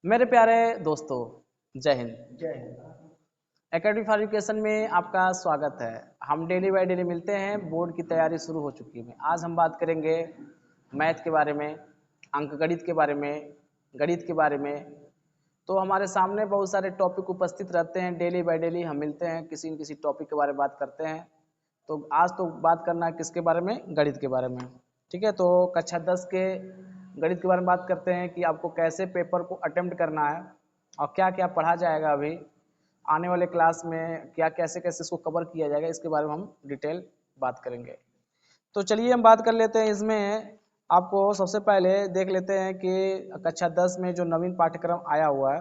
मेरे प्यारे दोस्तों, जय हिंद। जय हिंद। एकेडमी फॉर एजुकेशन में आपका स्वागत है। हम डेली बाय डेली मिलते हैं। बोर्ड की तैयारी शुरू हो चुकी है। आज हम बात करेंगे मैथ के बारे में, अंकगणित के बारे में, गणित के बारे में। तो हमारे सामने बहुत सारे टॉपिक उपस्थित रहते हैं। डेली बाय डेली हम मिलते हैं, किसी न किसी टॉपिक के बारे में बात करते हैं। तो आज तो बात करना है किसके बारे में? गणित के बारे में। ठीक है, तो कक्षा 10 के गणित के बारे में बात करते हैं कि आपको कैसे पेपर को अटेम्प्ट करना है और क्या क्या पढ़ा जाएगा अभी आने वाले क्लास में, क्या कैसे कैसे इसको कवर किया जाएगा, इसके बारे में हम डिटेल बात करेंगे। तो चलिए हम बात कर लेते हैं। इसमें आपको सबसे पहले देख लेते हैं कि कक्षा 10 में जो नवीन पाठ्यक्रम आया हुआ है,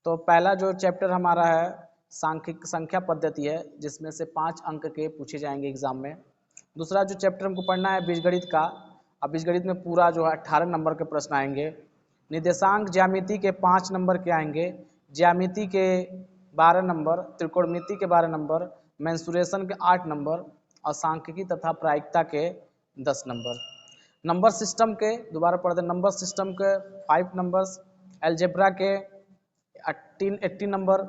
तो पहला जो चैप्टर हमारा है सांख्यिक संख्या पद्धति है, जिसमें से 5 अंक के पूछे जाएंगे एग्जाम में। दूसरा जो चैप्टर हमको पढ़ना है बीजगणित का। अब बीजगणित में पूरा जो है 18 नंबर के प्रश्न आएंगे। निर्देशांक ज्यामिति के 5 नंबर के आएंगे, ज्यामिति के 12 नंबर, त्रिकोणमिति के 12 नंबर, मेंसुरेशन के 8 नंबर और सांख्यिकी तथा प्रायिकता के 10 नंबर। नंबर सिस्टम के दोबारा पढ़ दें, नंबर सिस्टम के 5 नंबर्स, एल्जेब्रा के 18 नंबर,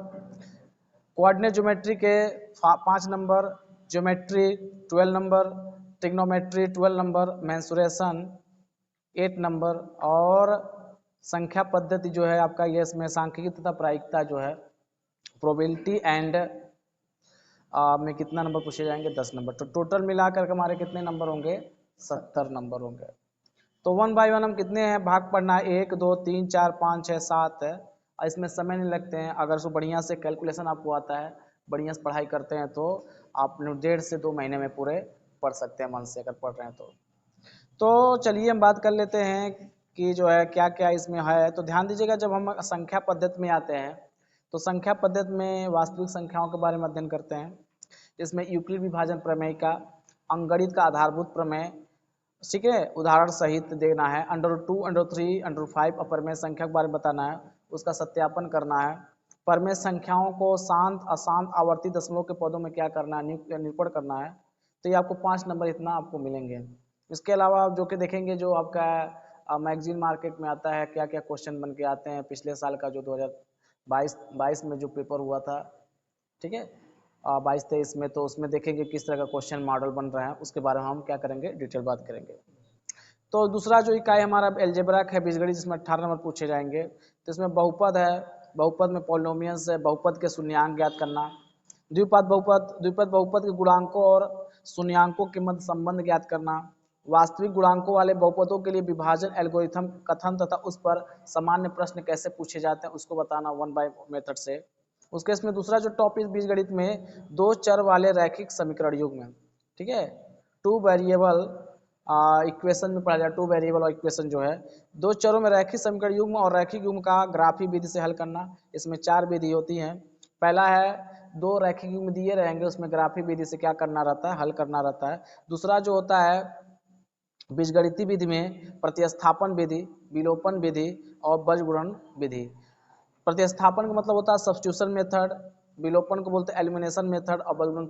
कोऑर्डिनेट ज्योमेट्री के 5 number, geometry 12 number, trigonometry 12 number, mensuration 8 number और संख्या पद्धति जो है आपका ये इसमें सांख्यिकी तथा प्रायिकता जो है प्रोबेबिलिटी एंड में कितना नंबर पूछे जाएंगे? 10 नंबर। तो टोटल मिलाकर के हमारे कितने नंबर होंगे? 70 नंबर होंगे। तो वन बाय वन हम कितने हैं भाग पढ़ना है? 1 2 3 4 5 6 7 है और इसमें समय नहीं लगते हैं। अगर सो बढ़िया से कैलकुलेशन आपको आता है, बढ़िया से पढ़ाई करते हैं, तो आप 1.5 से 2 महीने में पूरे पढ़ सकते हैं मन से, अगर पढ़ रहे हैं तो चलिए हम बात कर लेते हैं कि जो है क्या क्या इसमें है। तो ध्यान दीजिएगा, जब हम संख्या पद्धति में आते हैं तो संख्या पद्धति में वास्तविक संख्याओं के बारे में अध्ययन करते हैं। इसमें यूक्लिड विभाजन प्रमेय का, अंकगणित का आधारभूत प्रमेय, ठीक है, उदाहरण सहित देना है। √2, √3, √5 अपरमेय संख्या के बारे में बताना है, उसका सत्यापन करना है। परमेय संख्याओं को शांत अशांत आवर्ती दशमलव के पदों में क्या करना है? निरूपण करना है। तो ये आपको 5 नंबर इतना आपको मिलेंगे। इसके अलावा आप जो कि देखेंगे, जो आपका मैगजीन मार्केट में आता है, क्या क्या क्वेश्चन बन के आते हैं पिछले साल का, जो 2022 में जो पेपर हुआ था, ठीक है, 22-23 में, तो उसमें देखेंगे किस तरह का क्वेश्चन मॉडल बन रहा है, उसके बारे में हम क्या करेंगे, डिटेल बात करेंगे। तो दूसरा जो इकाई हमारा एल्जेब्रा है बीजगणित, जिसमें 18 नंबर पूछे जाएंगे। तो इसमें बहुपद है, बहुपद में पॉलिनोमियल्स है, बहुपद के शून्यांक ज्ञात करना, द्विपद बहुपद, द्विपद बहुपद के गुणांकों और शून्यांकों के मध्य संबंध ज्ञात करना, वास्तविक गुणांकों वाले बहुपदों के लिए विभाजन एल्गोरिथम कथन तथा उस पर सामान्य प्रश्न कैसे पूछे जाते हैं उसको बताना वन बाय मेथड से। उसके इसमें दूसरा जो टॉपिक बीजगणित में 2 चर वाले रैखिक समीकरण युग्म, ठीक है, 2 वेरिएबल इक्वेशन में पढ़ा जाए। 2 वेरिएबल और इक्वेशन जो है 2 चरों में रैखिक समीकरण युग्म और रैखिक युग्म का ग्राफी विधि से हल करना। इसमें 4 विधि होती हैं। पहला है 2 रैखिक युग्म दिए रहेंगे, उसमें ग्राफी विधि से क्या करना रहता है? हल करना रहता है। दूसरा जो होता है बीजगणितीय विधि में प्रतिस्थापन विधि, विलोपन विधि और बजगुणन विधि। प्रतिस्थापन का मतलब होता है सब्स्टिट्यूशन मेथड, विलोपन को बोलते हैं एलिमिनेशन मेथड और बजगुणन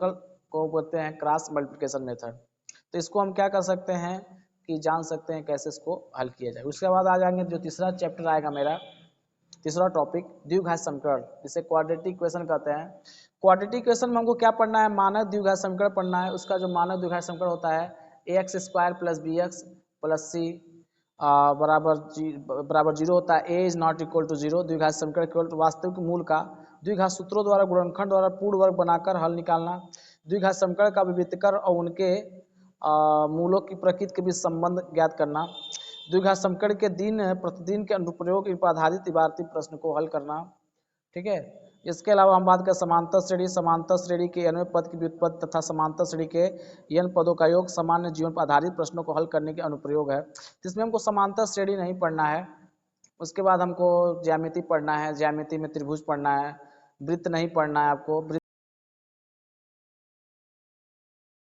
को बोलते हैं क्रॉस मल्टीप्लिकेशन मेथड। तो इसको हम क्या कर सकते हैं कि जान सकते हैं कैसे इसको हल किया जाए। उसके बाद आ जाएंगे जो तीसरा चैप्टर आएगा मेरा, तीसरा टॉपिक द्विघात समीकरण, जिसे क्वाड्रेटिक इक्वेशन कहते हैं। क्वाड्रेटिक इक्वेशन में हमको क्या पढ़ना है? मानक द्विघात समीकरण पढ़ना है। उसका जो मानक द्विघात समीकरण होता है ax² + bx + c बराबर 0 होता है। a is not equal to 0। द्विघात समीकरण केवल वास्तविक मूल का द्विघात सूत्रों द्वारा गुणनखंड द्वारा पूर्ण वर्ग बनाकर हल निकालना। द्विघात समीकरण का विविधीकरण और उनके मूलों की प्रकृति के बीच संबंध ज्ञात करना। द्विघात समीकरण के दिन प्रतिदिन के अनुप्रयोग इन पर आधारित इबारती प्रश्न को हल करना, ठीक है। इसके अलावा हम बात करें समांतर श्रेणी, समांतर श्रेणी के n पद की व्युत्पत्ति तथा समांतर श्रेणी के n पदों का योग सामान्य जीवन पर आधारित प्रश्नों को हल करने के अनुप्रयोग है। जिसमें हमको समांतर श्रेणी नहीं पढ़ना है। उसके बाद हमको ज्यामिति पढ़ना है, ज्यामिति में त्रिभुज पढ़ना है, वृत्त नहीं पढ़ना है आपको।